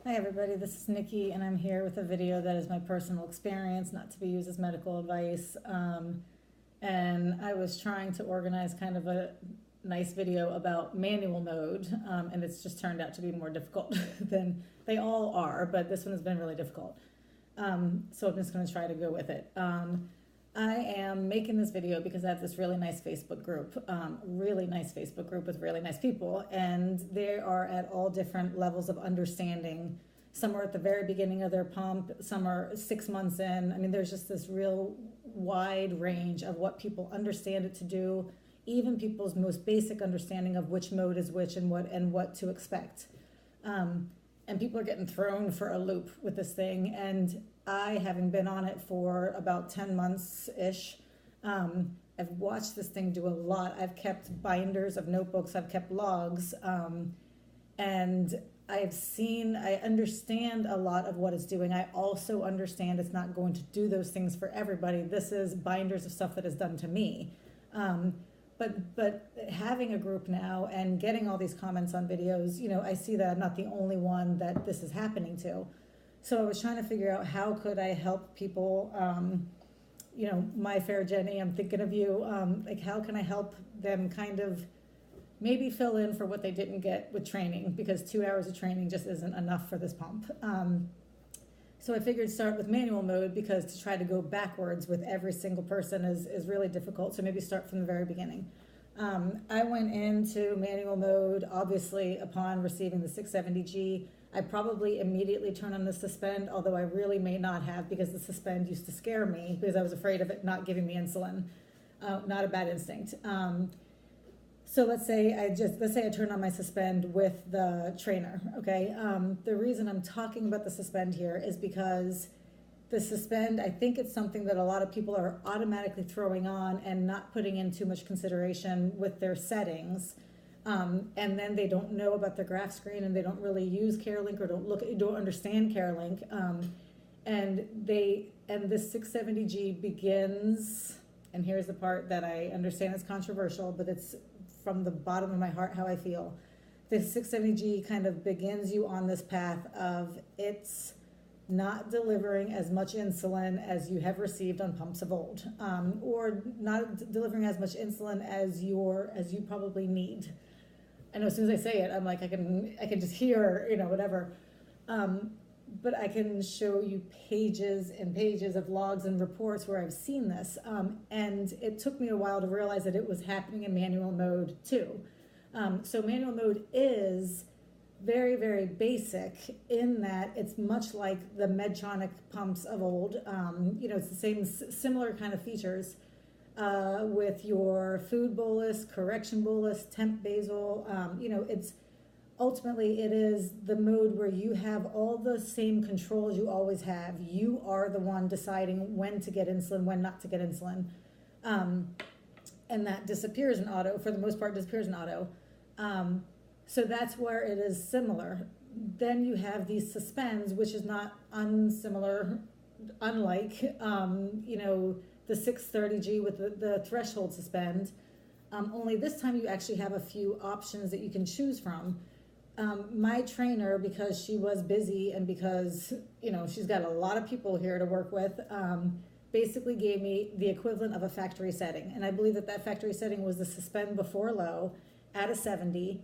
Hi everybody, this is Nikki and I'm here with a video that is my personal experience, not to be used as medical advice. And I was trying to organize kind of a nice video about manual mode, and it's just turned out to be more difficult than they all are, but this one has been really difficult. So I'm just going to try to go with it. I am making this video because I have this really nice Facebook group, with really nice people, and they are at all different levels of understanding. Some are at the very beginning of their pump, some are 6 months in. I mean, there's just this real wide range of what people understand it to do, even people's most basic understanding of which mode is which and what to expect. And people are getting thrown for a loop with this thing. And I, having been on it for about 10 months-ish, I've watched this thing do a lot. I've kept binders of notebooks, I've kept logs, and I understand a lot of what it's doing. I also understand it's not going to do those things for everybody. This is binders of stuff that is done to me. But having a group now and getting all these comments on videos, I see that I'm not the only one that this is happening to. So I was trying to figure out how could I help people, my fair Jenny, I'm thinking of you, how can I help them kind of maybe fill in for what they didn't get with training, because 2 hours of training just isn't enough for this pump. So I figured start with manual mode, because to try to go backwards with every single person is really difficult. So maybe start from the very beginning. I went into manual mode, obviously, upon receiving the 670G. I probably immediately turned on the suspend, although I really may not have, because the suspend used to scare me because I was afraid of it not giving me insulin. Not a bad instinct. So let's say I turn on my suspend with the trainer, okay? The reason I'm talking about the suspend here is because the suspend, I think it's something that a lot of people are automatically throwing on and not putting in too much consideration with their settings. And then they don't know about the graph screen, and they don't really use CareLink, or don't understand CareLink. And this 670G begins, and here's the part that I understand is controversial, but it's from the bottom of my heart how I feel. This 670G kind of begins you on this path of it's not delivering as much insulin as you have received on pumps of old, or not delivering as much insulin as you probably need. I know as soon as I say it, I'm like, I can just hear, whatever. But I can show you pages and pages of logs and reports where I've seen this. And it took me a while to realize that it was happening in manual mode too. So manual mode is very, very basic in that it's much like the Medtronic pumps of old. It's the same, similar kind of features with your food bolus, correction bolus, temp basal. It's ultimately it is the mode where you have all the same controls you always have. You are the one deciding when to get insulin, when not to get insulin. And that disappears in auto, for the most part, disappears in auto. So that's where it is similar. Then you have these suspends, which is not unsimilar, unlike, the 630G with the threshold suspend. Only this time you actually have a few options that you can choose from. My trainer, because she was busy and because, she's got a lot of people here to work with, basically gave me the equivalent of a factory setting. And I believe that factory setting was the suspend before low at a 70.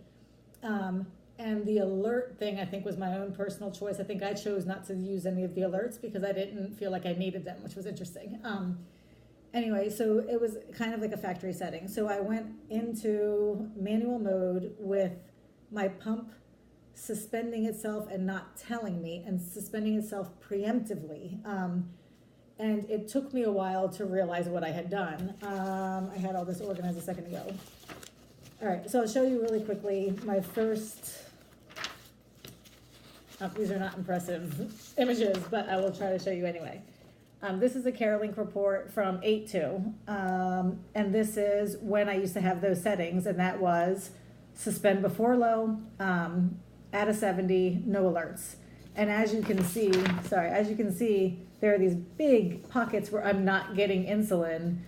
And the alert thing, I think, was my own personal choice. I think I chose not to use any of the alerts because I didn't feel like I needed them, which was interesting. Anyway, so it was kind of like a factory setting. So I went into manual mode with my pump suspending itself and not telling me, and suspending itself preemptively. And it took me a while to realize what I had done. I had all this organized a second ago. All right, so I'll show you really quickly my first, these are not impressive images, but I will try to show you anyway. This is a CareLink report from 8/2, and this is when I used to have those settings, and that was suspend before low, at a 70, no alerts. And as you can see, there are these big pockets where I'm not getting insulin,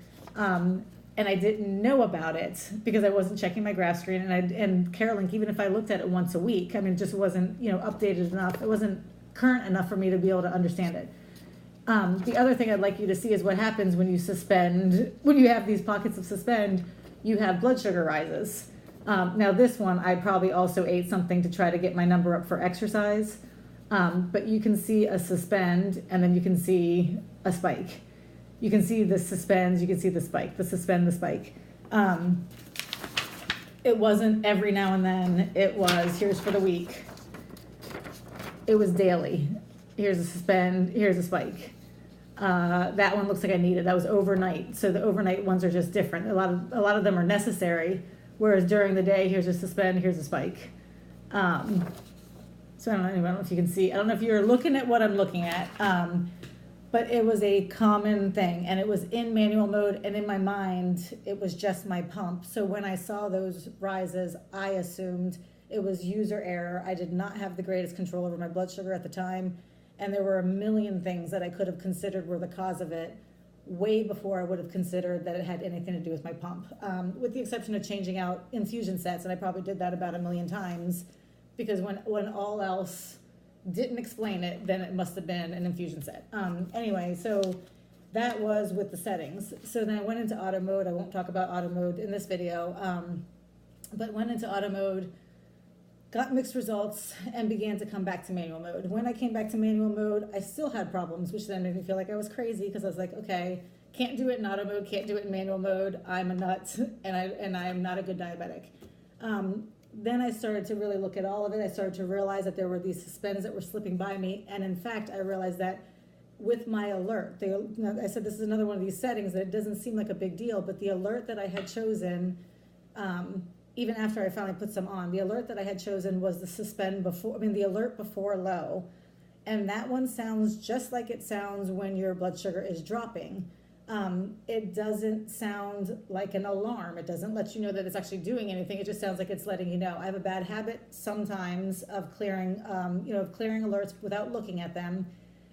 and I didn't know about it because I wasn't checking my graph screen. And CareLink, even if I looked at it once a week, I mean, it just wasn't, updated enough. It wasn't current enough for me to be able to understand it. The other thing I'd like you to see is what happens when you suspend, when you have these pockets of suspend, you have blood sugar rises. Now this one, I probably also ate something to try to get my number up for exercise. But you can see a suspend, and then you can see a spike. You can see the suspends, you can see the spike, the suspend, the spike. It wasn't every now and then. It was, here's for the week. It was daily. Here's a suspend, here's a spike. That one looks like I need it. That was overnight. So the overnight ones are just different. A lot of them are necessary, whereas during the day, here's a suspend, here's a spike. So I don't know if you can see. I don't know if you're looking at what I'm looking at. But it was a common thing, and it was in manual mode, and in my mind, it was just my pump. So when I saw those rises, I assumed it was user error. I did not have the greatest control over my blood sugar at the time, and there were a million things that I could have considered were the cause of it way before I would have considered that it had anything to do with my pump, with the exception of changing out infusion sets, and I probably did that about 1,000,000 times, because when all else didn't explain it, then it must have been an infusion set. Anyway, so that was with the settings. So then I went into auto mode. I won't talk about auto mode in this video, but went into auto mode, got mixed results, and began to come back to manual mode. When I came back to manual mode, I still had problems, which then made me feel like I was crazy, because I was like, okay, can't do it in auto mode, can't do it in manual mode. I'm a nut, and I'm not a good diabetic. Then I started to really look at all of it. I started to realize that there were these suspends that were slipping by me. And in fact, I realized that with my alert, I said this is another one of these settings that it doesn't seem like a big deal, but the alert that I had chosen, even after I finally put some on, the alert that I had chosen was the the alert before low. And that one sounds just like it sounds when your blood sugar is dropping. It doesn't sound like an alarm. It doesn't let you know that it's actually doing anything. It just sounds like it's letting you know. I have a bad habit sometimes of clearing alerts without looking at them.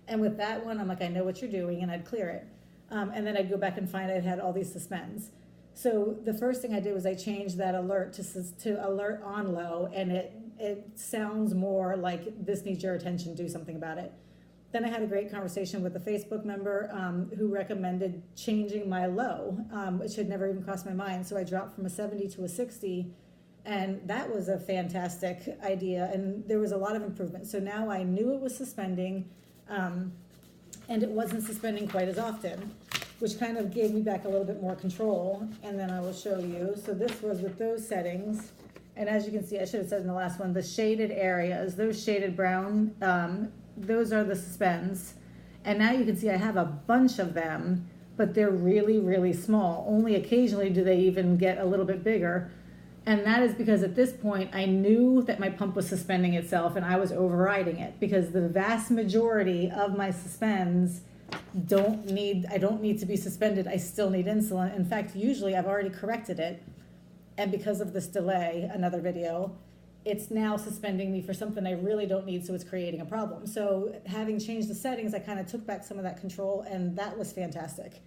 And with that one, I'm like, I know what you're doing, and I'd clear it. And then I'd go back and find I'd had all these suspends. So the first thing I did was I changed that alert to alert on low, and it sounds more like this needs your attention, do something about it. Then I had a great conversation with a Facebook member who recommended changing my low, which had never even crossed my mind. So I dropped from a 70 to a 60, and that was a fantastic idea. And there was a lot of improvement. So now I knew it was suspending, and it wasn't suspending quite as often, which kind of gave me back a little bit more control. And then I will show you. So this was with those settings. And as you can see, I should have said in the last one, the shaded areas, those shaded brown, those are the suspends. And now you can see I have a bunch of them, but they're really, really small. Only occasionally do they even get a little bit bigger. And that is because at this point, I knew that my pump was suspending itself, and I was overriding it, because the vast majority of my suspends I don't need to be suspended. I still need insulin. In fact, usually I've already corrected it. And because of this delay, another video, it's now suspending me for something I really don't need, so it's creating a problem. So having changed the settings, I kind of took back some of that control, and that was fantastic.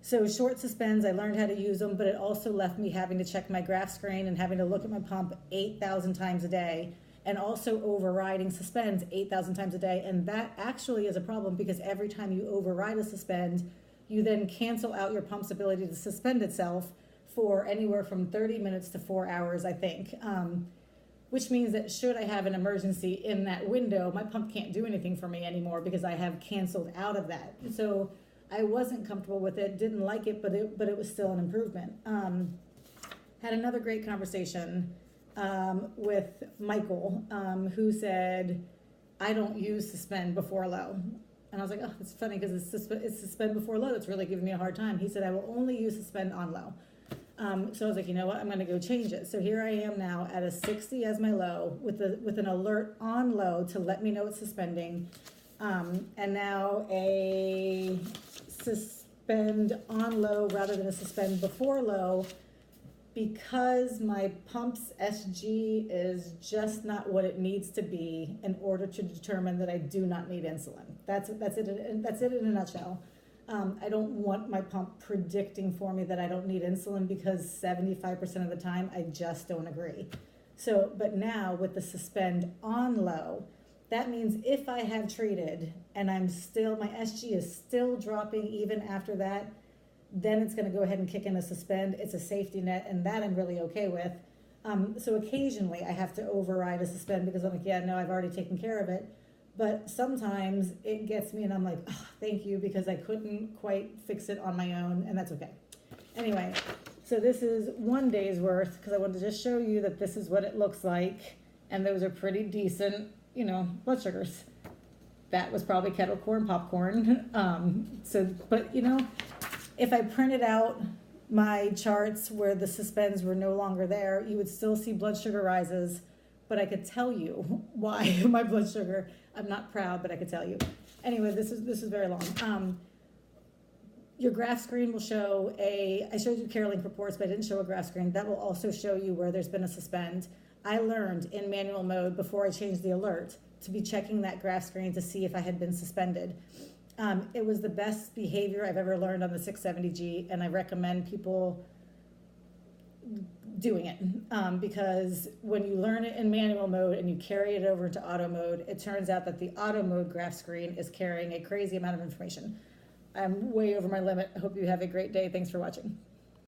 So short suspends, I learned how to use them, but it also left me having to check my graph screen and having to look at my pump 8,000 times a day, and also overriding suspends 8,000 times a day. And that actually is a problem, because every time you override a suspend, you then cancel out your pump's ability to suspend itself for anywhere from 30 minutes to 4 hours, I think, which means that should I have an emergency in that window, my pump can't do anything for me anymore, because I have canceled out of that. So I wasn't comfortable with it, didn't like it, but it was still an improvement. Had another great conversation with Michael, who said, I don't use suspend before low. And I was like, oh, it's funny, because it's suspend before low that's really giving me a hard time. He said, I will only use suspend on low. So I was like, you know what, I'm going to go change it. So here I am now at a 60 as my low, with an alert on low to let me know it's suspending, and now a suspend on low rather than a suspend before low, because my pump's SG is just not what it needs to be in order to determine that I do not need insulin. That's it in a nutshell. I don't want my pump predicting for me that I don't need insulin, because 75% of the time I just don't agree. So, but now with the suspend on low, that means if I have treated and I'm still, my SG is still dropping even after that, then it's going to go ahead and kick in a suspend. It's a safety net, and that I'm really okay with. So occasionally I have to override a suspend because I'm like, yeah, no, I've already taken care of it. But sometimes it gets me and I'm like, oh, thank you, because I couldn't quite fix it on my own, and that's okay. Anyway, so this is 1 day's worth, because I wanted to just show you that this is what it looks like. And those are pretty decent, blood sugars. That was probably kettle corn, popcorn. But if I printed out my charts where the suspends were no longer there, you would still see blood sugar rises, but I could tell you why my blood sugar, I'm not proud, but I could tell you. Anyway, this is very long. Your graph screen will show I showed you CareLink reports, but I didn't show a graph screen. That will also show you where there's been a suspend. I learned in manual mode, before I changed the alert, to be checking that graph screen to see if I had been suspended. It was the best behavior I've ever learned on the 670G, and I recommend people doing it, because when you learn it in manual mode and you carry it over into auto mode, it turns out that the auto mode graph screen is carrying a crazy amount of information. I'm way over my limit. I hope you have a great day. Thanks for watching.